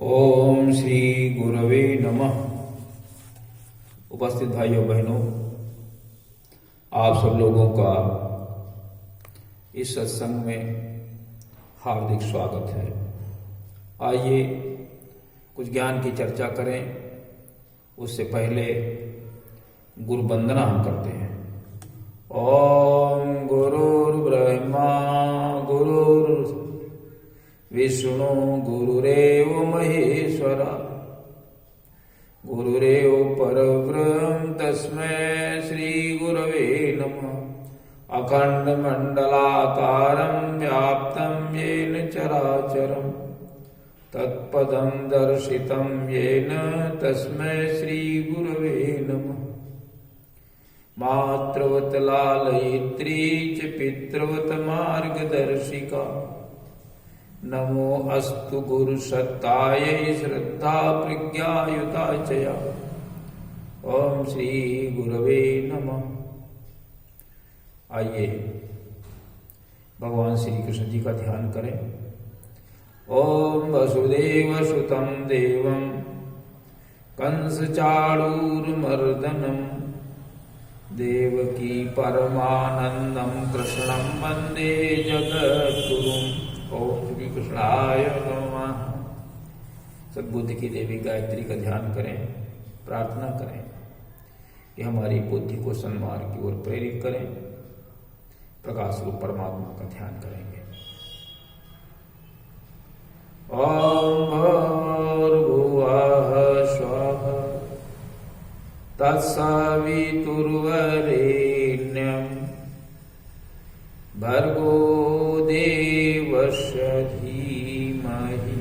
ओम श्री गुरवे नमः। उपस्थित भाइयों बहनों, आप सब लोगों का इस सत्संग में हार्दिक स्वागत है। आइए कुछ ज्ञान की चर्चा करें। उससे पहले गुरु वंदना हम करते हैं। ओम गुरुर्ब्रह्मा गुरुर्विष्णु गुरुरेव महेश्वरा गुरुरेव परब्रह्म तस्मै श्री गुरवे नमः। अखंड मंडलाकारं व्याप्तं येन चराचरं तत्पदं दर्शितं येन तस्मै श्री गुरवे नमः। मातृवत लालयित्री च पितृवत मार्गदर्शिका नमो अस्तु गुरु सत्तायै श्रद्धा प्रज्ञायुता चया। ओम श्री गुरवे नमः। आइए भगवान श्री कृष्ण जी का ध्यान करें। ओम वसुदेव सुतं देवं कंस चाणूरमर्दनं देवकी परमानंदं कृष्णं वंदे जगद्गुरुम्। ओम श्री कृष्णाय नमः। सद्बुद्धि की देवी गायत्री का ध्यान करें, प्रार्थना करें कि हमारी बुद्धि को सन्मार्ग की ओर प्रेरित करें। प्रकाश रूप परमात्मा का ध्यान करेंगे। ओम भूर्भुवः स्वः तत्सवितुर्वरेण्यं भर्गो देवस्य धीमहि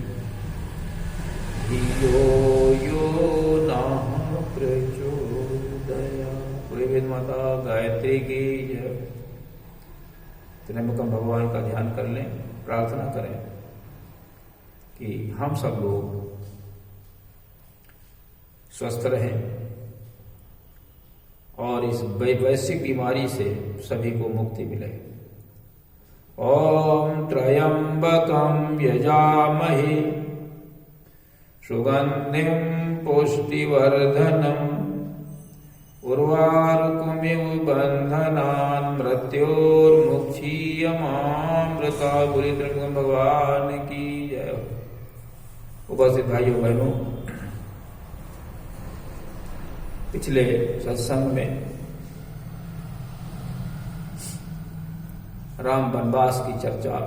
धियो यो नः प्रचोदयात्। पूरे वेद माता गायत्री की जय। त्र्यंबकम भगवान का ध्यान कर लें, प्रार्थना करें कि हम सब लोग स्वस्थ रहें और इस वैश्विक बीमारी से सभी को मुक्ति मिले। ओम त्र्यंबकं यजामहे सुगंधिं पुष्टिवर्धनम् उर्वारुकमिव बंधनान् मृत्योर्मुक्षीयमामृता। बोलिए त्रिभुवन भगवान की जय। उपस्थित भाइयों बहनों, पिछले सत्संग में राम वनवास की चर्चा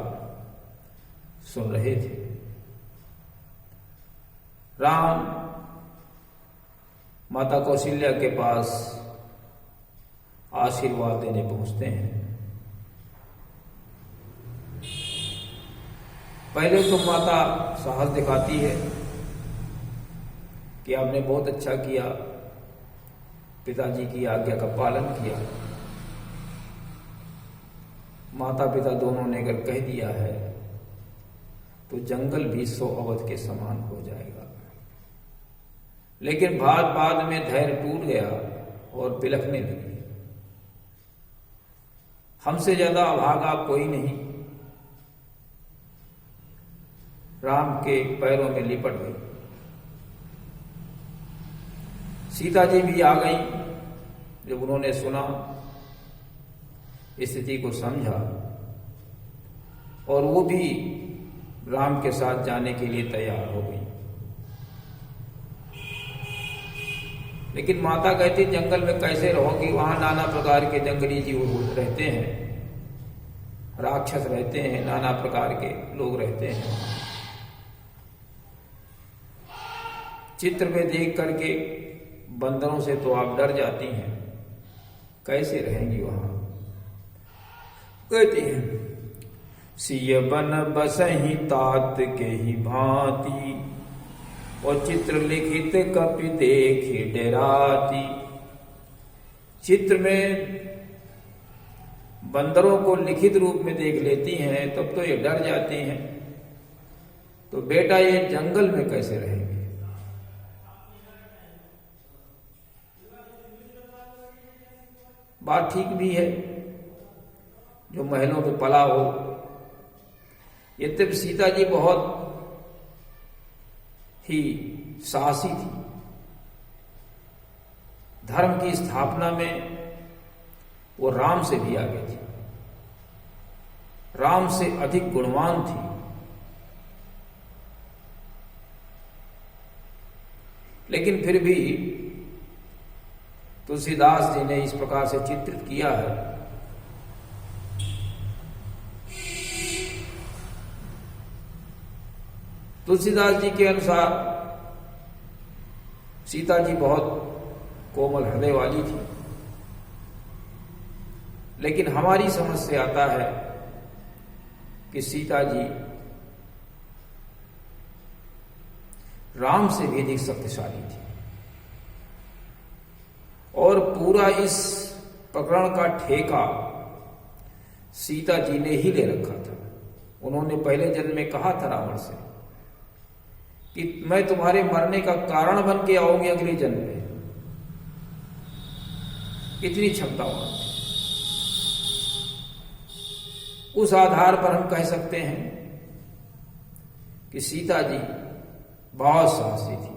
सुन रहे थे। राम माता कौशल्या के पास आशीर्वाद देने पहुंचते हैं। पहले तो माता साहस दिखाती है कि आपने बहुत अच्छा किया, पिताजी की आज्ञा का पालन किया। माता पिता दोनों ने अगर कह दिया है तो जंगल भी 100 अवध के समान हो जाएगा। लेकिन बाद में धैर्य टूट गया और बिलखने लगी। हमसे ज्यादा अभागा कोई नहीं। राम के पैरों में लिपट गई। सीता जी भी आ गई। जब उन्होंने सुना, स्थिति को समझा और वो भी राम के साथ जाने के लिए तैयार हो गई। लेकिन माता कहती जंगल में कैसे रहोगी, वहां नाना प्रकार के जंगली जीव रहते हैं, राक्षस रहते हैं, नाना प्रकार के लोग रहते हैं। चित्र में देख करके बंदरों से तो आप डर जाती हैं, कैसे रहेंगी वहां। कहती हैं सिय बन बसहि तात के ही भांति और चित्र लिखित कपि देखी डराती। चित्र में बंदरों को लिखित रूप में देख लेती हैं तब तो ये डर जाती हैं। तो बेटा ये जंगल में कैसे रहेंगे। बात ठीक भी है, जो महलों में पला हो। यद्यपि सीता जी बहुत ही साहसी थी। धर्म की स्थापना में वो राम से भी आगे थी, राम से अधिक गुणवान थी। लेकिन फिर भी तुलसीदास जी ने इस प्रकार से चित्रित किया है। तुलसीदास जी के अनुसार सीता जी बहुत कोमल हृदय वाली थी, लेकिन हमारी समझ से आता है कि सीता जी राम से भी अधिक शक्तिशाली थी। और पूरा इस प्रकरण का ठेका सीता जी ने ही ले रखा था। उन्होंने पहले जन्म में कहा था रावण से कि मैं तुम्हारे मरने का कारण बन के आऊंगी अगले जन्म में। इतनी क्षमता वहां थी। उस आधार पर हम कह सकते हैं कि सीता जी बहुत साहसी थी,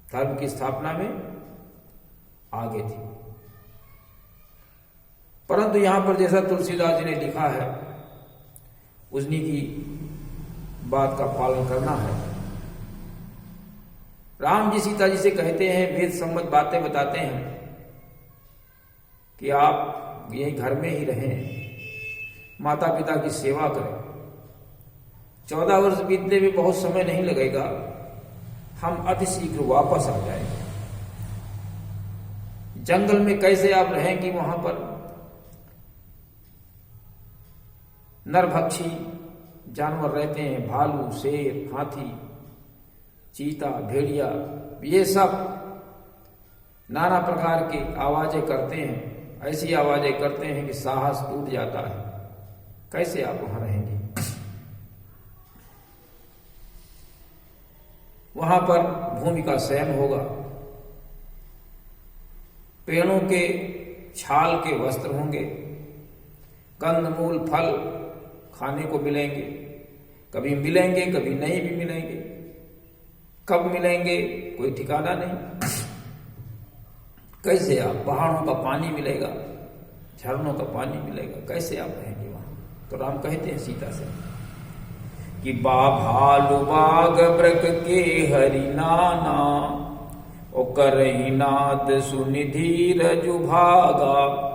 धर्म की स्थापना में आगे थी। परंतु यहां पर जैसा तुलसीदास जी ने लिखा है, उन्हीं की बात का पालन करना है। राम जी सीता जी से कहते हैं, वेद सम्मत बातें बताते हैं कि आप यही घर में ही रहें, माता पिता की सेवा करें। 14 वर्ष बीतने में बहुत समय नहीं लगेगा, हम अति शीघ्र वापस आ जाएंगे। जंगल में कैसे आप रहेंगी, वहां पर नरभक्षी जानवर रहते हैं, भालू, शेर, हाथी, चीता, भेड़िया, ये सब नाना प्रकार की आवाजें करते हैं। ऐसी आवाजें करते हैं कि साहस टूट जाता है। कैसे आप वहां रहेंगे? वहां पर भूमि का शयन होगा, पेड़ों के छाल के वस्त्र होंगे, कंदमूल फल खाने को मिलेंगे। कभी मिलेंगे, कभी नहीं भी मिलेंगे। कब मिलेंगे कोई ठिकाना नहीं। कैसे आप, पहाड़ों का पानी मिलेगा, झरनों का पानी मिलेगा, कैसे आप रहेंगे वहां? तो राम कहते हैं सीता से कि भालू बाग ब्रक के हरि नाना, ओ करहि नाद सुनि धीरजु भागा।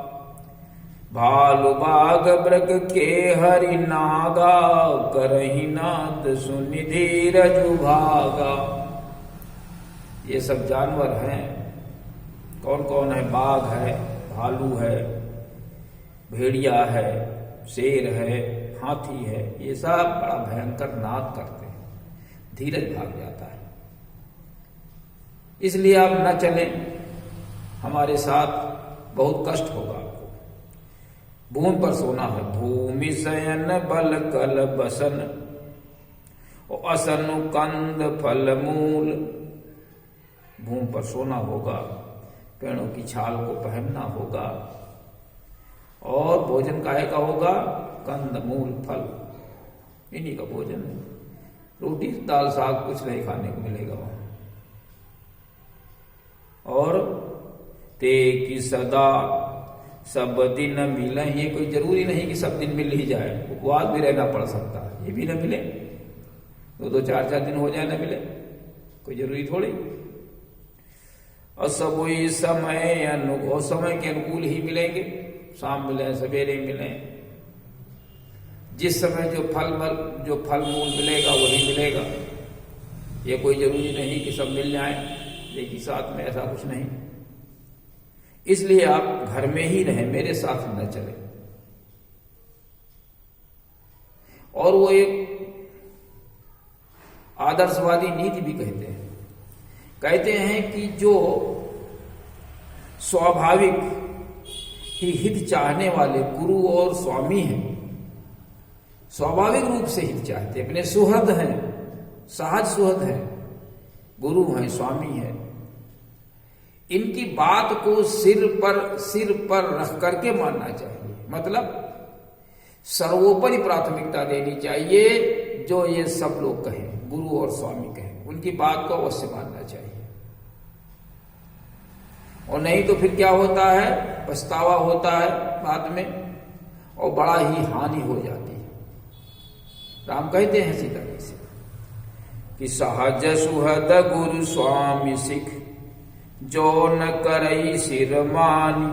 भालू बाग ब्रक के हरि नागा, करहि नाद सुनि धीरजु भागा। ये सब जानवर हैं। कौन कौन है? बाघ है, भालू है, भेड़िया है, शेर है, हाथी है। ये सब बड़ा भयंकर नाद करते हैं, धीरज भाग जाता है। इसलिए आप न चलें हमारे साथ, बहुत कष्ट होगा आपको। भूमि पर सोना है, भूमि शयन बल कल बसन, असनु कंद फल मूल। भूमि पर सोना होगा, पेड़ों की छाल को पहनना होगा, और भोजन काहे का होगा? कंद मूल फल, इन्हीं का भोजन है। रोटी दाल साग कुछ नहीं खाने को मिलेगा वहां। और ते की सदा सब दिन मिले, ये कोई जरूरी नहीं कि सब दिन मिल ही जाए, उपवास भी रहना पड़ सकता है। ये भी न मिले, 2-2 4-4 दिन हो जाए न मिले, कोई जरूरी थोड़ी। और सब वही समय के अनुकूल ही मिलेंगे, शाम मिले, सवेरे मिले। जिस समय जो फल मूल मिलेगा वही मिलेगा। ये कोई जरूरी नहीं कि सब मिल जाए एक ही साथ में, ऐसा कुछ नहीं। इसलिए आप घर में ही रहें, मेरे साथ न चले। और वो एक आदर्शवादी नीति भी कहते हैं कि जो स्वाभाविक ही हित चाहने वाले गुरु और स्वामी हैं, स्वाभाविक रूप से हित चाहते, अपने सुहृद हैं, सहज सुहृद हैं, गुरु हैं, स्वामी हैं, इनकी बात को सिर पर रख करके मानना चाहिए। मतलब सर्वोपरि प्राथमिकता देनी चाहिए। जो ये सब लोग कहें, गुरु और स्वामी कहें, उनकी बात को अवश्य मानना चाहिए। और नहीं तो फिर क्या होता है, पछतावा होता है बाद में और बड़ा ही हानि हो जाती है। राम कहते हैं सीता जी से कि सहज सुहद गुरु स्वामी सिख, जो न करई सिर मानी,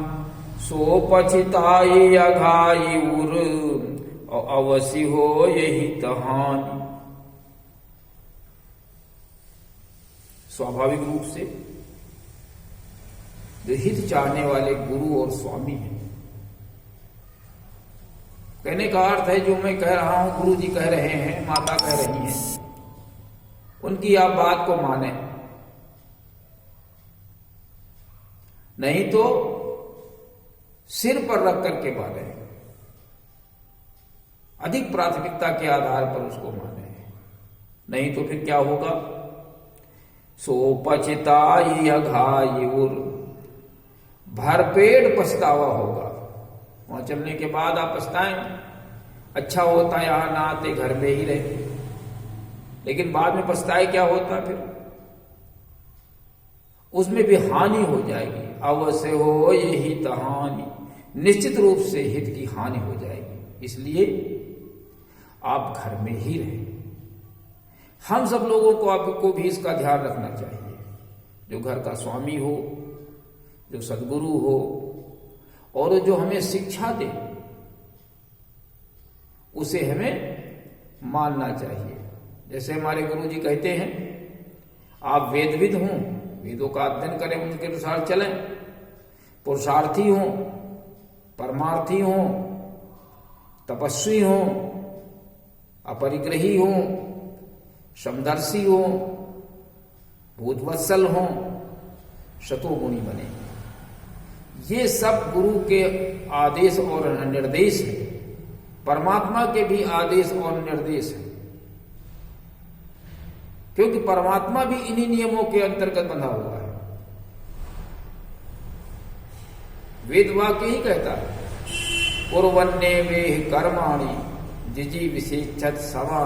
सो पछिताई अघाई उर, और अवश्य हो यही तहानी। स्वाभाविक रूप से जो हित चाहने वाले गुरु और स्वामी हैं, कहने का अर्थ है जो मैं कह रहा हूं, गुरु जी कह रहे हैं, माता कह रही हैं, उनकी आप बात को माने, नहीं तो सिर पर रख करके माने, अधिक प्राथमिकता के आधार पर उसको माने, नहीं तो फिर क्या होगा, सो पछताई अघाई उर, भरपेट पछतावा होगा। वहां चलने के बाद आप पछताएं, अच्छा होता यहां ना आते, घर में ही रहते, लेकिन बाद में पछताए क्या होता, फिर उसमें भी हानि हो जाएगी। अवश्य हो यही तहानी, निश्चित रूप से हित की हानि हो जाएगी। इसलिए आप घर में ही रहें। हम सब लोगों को, आपको भी इसका ध्यान रखना चाहिए। जो घर का स्वामी हो, जो सद्गुरु हो और जो हमें शिक्षा दे, उसे हमें मानना चाहिए। जैसे हमारे गुरु जी कहते हैं, आप वेदविद हों, वेदों का अध्ययन करें, उनके अनुसार चलें, पुरुषार्थी हों, परमार्थी हों, तपस्वी हों, अपरिग्रही हों, समदर्शी हों, भूतवत्सल हों, शतोगुणी बने। ये सब गुरु के आदेश और निर्देश है, परमात्मा के भी आदेश और निर्देश है, क्योंकि परमात्मा भी इन्हीं नियमों के अंतर्गत बंधा हुआ है। वेद वाक्य ही कहता है, कुर्वन्ने वे कर्माणि जिजी विशेषत समा,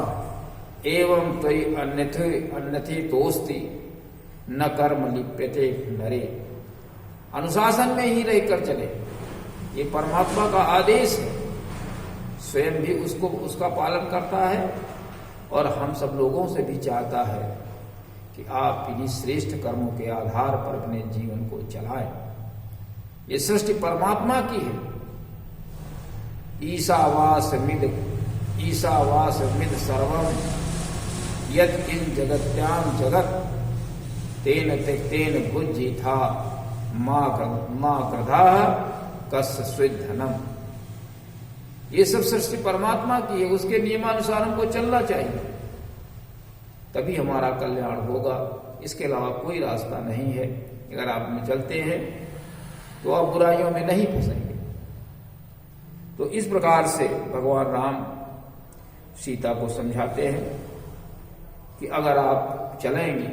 एवं त्वयि अन्यथे तोस्ति न कर्म लिप्यते नरे। अनुशासन में ही रहकर चले, ये परमात्मा का आदेश है, स्वयं भी उसका पालन करता है और हम सब लोगों से भी चाहता है कि आप इन्हीं श्रेष्ठ कर्मों के आधार पर अपने जीवन को चलाएं। ये सृष्टि परमात्मा की है। ईशावास मिद सर्वम यद इन जगत्याम जगत, तेन भुज्जी था मां क्रधा कस्य स्विद्धनम। ये सब सृष्टि परमात्मा की है, उसके नियमानुसार हमको चलना चाहिए, तभी हमारा कल्याण होगा। इसके अलावा कोई रास्ता नहीं है। अगर आप में चलते हैं तो आप बुराइयों में नहीं फंसेंगे। तो इस प्रकार से भगवान राम सीता को समझाते हैं कि अगर आप चलेंगे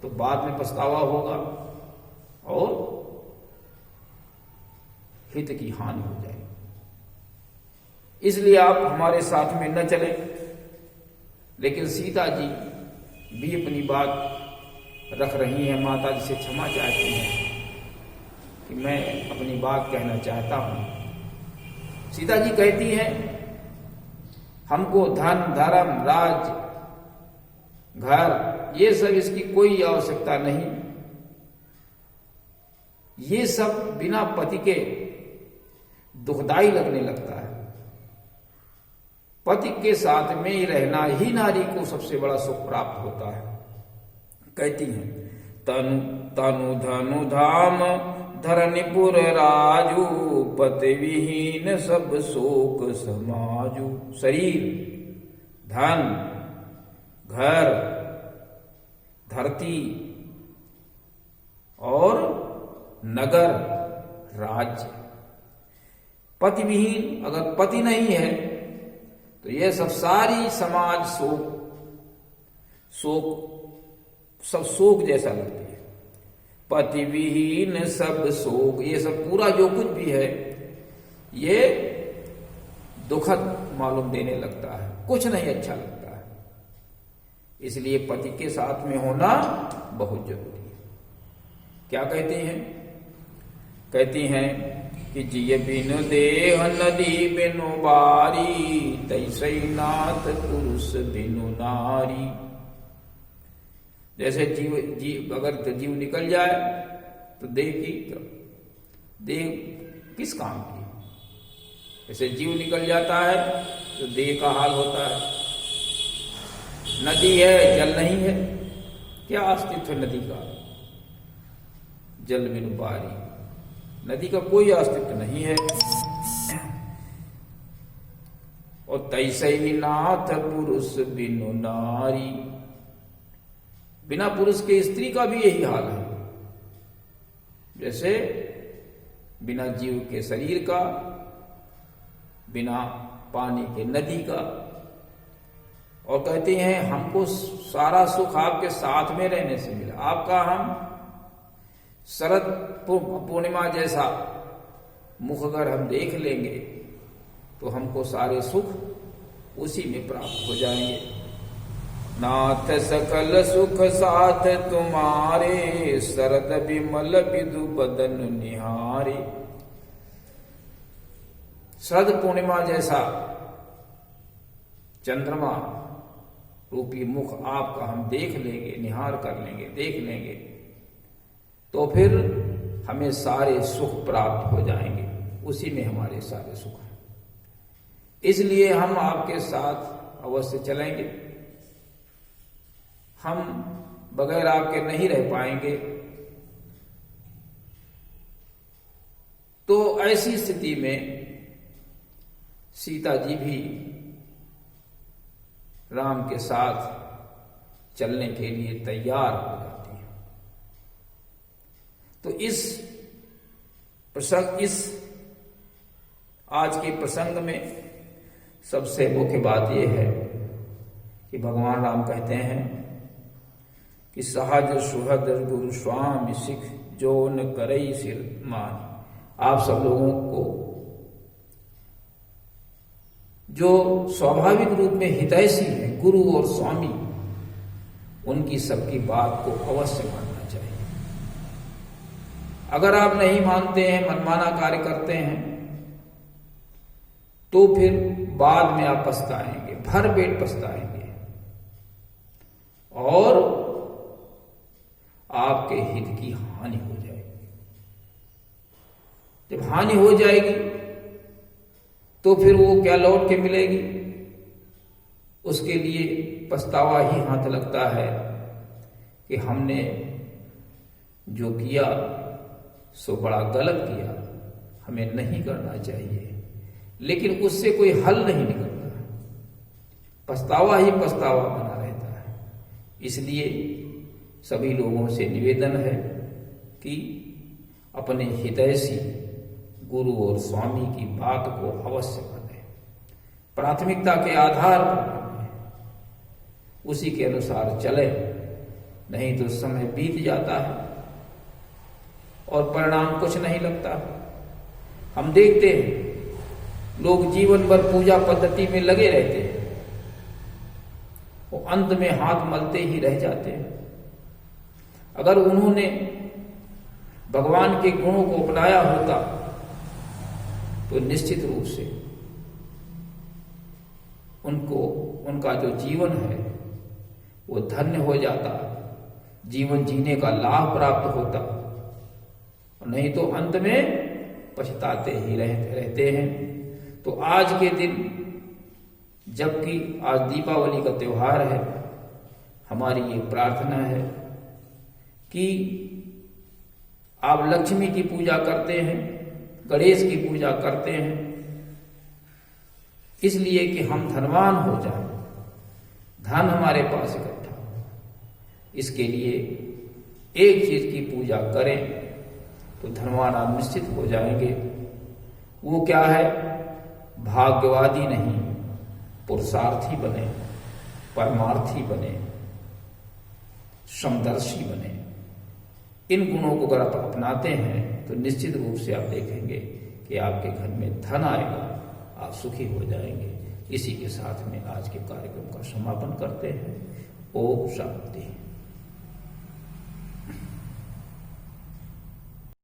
तो बाद में पछतावा होगा और हित की हानि हो जाएगी। इसलिए आप हमारे साथ में न चलें। लेकिन सीता जी भी अपनी बात रख रही हैं, माता जी से क्षमा चाहती हैं कि मैं अपनी बात कहना चाहता हूं। सीता जी कहती हैं, हमको धन, धर्म, राज, घर, ये सब इसकी कोई आवश्यकता नहीं। ये सब बिना पति के दुखदाई लगने लगता है। पति के साथ में ही रहना ही नारी को सबसे बड़ा सुख प्राप्त होता है। कहती हैं, तनु धनु धाम धरनीपुर राजू, पति विहीन सब शोक समाजू। शरीर, धन, घर, धरती और नगर, राज्य, पति विहीन, अगर पति नहीं है तो यह सब सारी समाज सब शोक जैसा लगती है। पति विहीन सब शोक, ये सब पूरा जो कुछ भी है ये दुखद मालूम देने लगता है, कुछ नहीं अच्छा लगता है। इसलिए पति के साथ में होना बहुत जरूरी है। क्या कहती हैं? कहती हैं कि जिय बिनु देह नदी बिनु बारी, तैसे नाथ पुरुष बिनु नारी। जैसे जीव अगर तो जीव निकल जाए तो देह की देह किस काम की? जैसे जीव निकल जाता है तो देह का हाल होता है। नदी है, जल नहीं है, क्या अस्तित्व नदी का? जल बिनु बारी, नदी का कोई अस्तित्व नहीं है। और तैसे ही नाथ पुरुष बिनु नारी, बिना पुरुष के स्त्री का भी यही हाल है। जैसे बिना जीव के शरीर का, बिना पानी के नदी का। और कहते हैं हमको सारा सुख आपके साथ में रहने से मिला। आपका हम शरद पूर्णिमा जैसा मुख अगर हम देख लेंगे तो हमको सारे सुख उसी में प्राप्त हो जाएंगे। नाथ सकल सुख साथ तुम्हारे, शरद विमल विदु बदन निहारे। शरद पूर्णिमा जैसा चंद्रमा रूपी मुख आपका हम देख लेंगे, निहार कर लेंगे, देख लेंगे, तो फिर हमें सारे सुख प्राप्त हो जाएंगे। उसी में हमारे सारे सुख हैं। इसलिए हम आपके साथ अवश्य चलेंगे। हम बगैर आपके नहीं रह पाएंगे। तो ऐसी स्थिति में सीता जी भी राम के साथ चलने के लिए तैयार हो जाती है। तो इस आज के प्रसंग में सबसे मुख्य बात यह है कि भगवान राम कहते हैं कि सहज सुहद गुरु स्वामी सिख जो न करई सिर मान। आप सब लोगों को जो स्वाभाविक रूप में हितैषी है गुरु और स्वामी, उनकी सबकी बात को अवश्य मानना चाहिए। अगर आप नहीं मानते हैं, मनमाना कार्य करते हैं, तो फिर बाद में आप पछताएंगे, भर पेट पछताएंगे और आपके हित की हानि हो जाएगी। जब हानि हो जाएगी तो फिर वो क्या लौट के मिलेगी? उसके लिए पछतावा ही हाथ लगता है कि हमने जो किया सो बड़ा गलत किया, हमें नहीं करना चाहिए। लेकिन उससे कोई हल नहीं निकलता, पछतावा ही पछतावा बना रहता है। इसलिए सभी लोगों से निवेदन है कि अपने हितैषी गुरु और स्वामी की बात को अवश्य माने, प्राथमिकता के आधार पर माने, उसी के अनुसार चले। नहीं तो समय बीत जाता है और परिणाम कुछ नहीं लगता। हम देखते हैं लोग जीवन भर पूजा पद्धति में लगे रहते हैं, वो अंत में हाथ मलते ही रह जाते हैं। अगर उन्होंने भगवान के गुणों को अपनाया होता तो निश्चित रूप से उनका जो जीवन है वो धन्य हो जाता, जीवन जीने का लाभ प्राप्त होता। नहीं तो अंत में पछताते ही रहते हैं। तो आज के दिन, जबकि आज दीपावली का त्योहार है, हमारी ये प्रार्थना है कि आप लक्ष्मी की पूजा करते हैं, गणेश की पूजा करते हैं, इसलिए कि हम धनवान हो जाएं, धन हमारे पास इकट्ठा हो। इसके लिए एक चीज की पूजा करें तो धनवान आप निश्चित हो जाएंगे। वो क्या है? भाग्यवादी नहीं, पुरुषार्थी बने, परमार्थी बने, समदर्शी बने। इन गुणों को अगर आप अपनाते हैं तो निश्चित रूप से आप देखेंगे कि आपके घर में धन आएगा, आप सुखी हो जाएंगे। इसी के साथ में आज के कार्यक्रम का समापन करते हैं। ओम शांति।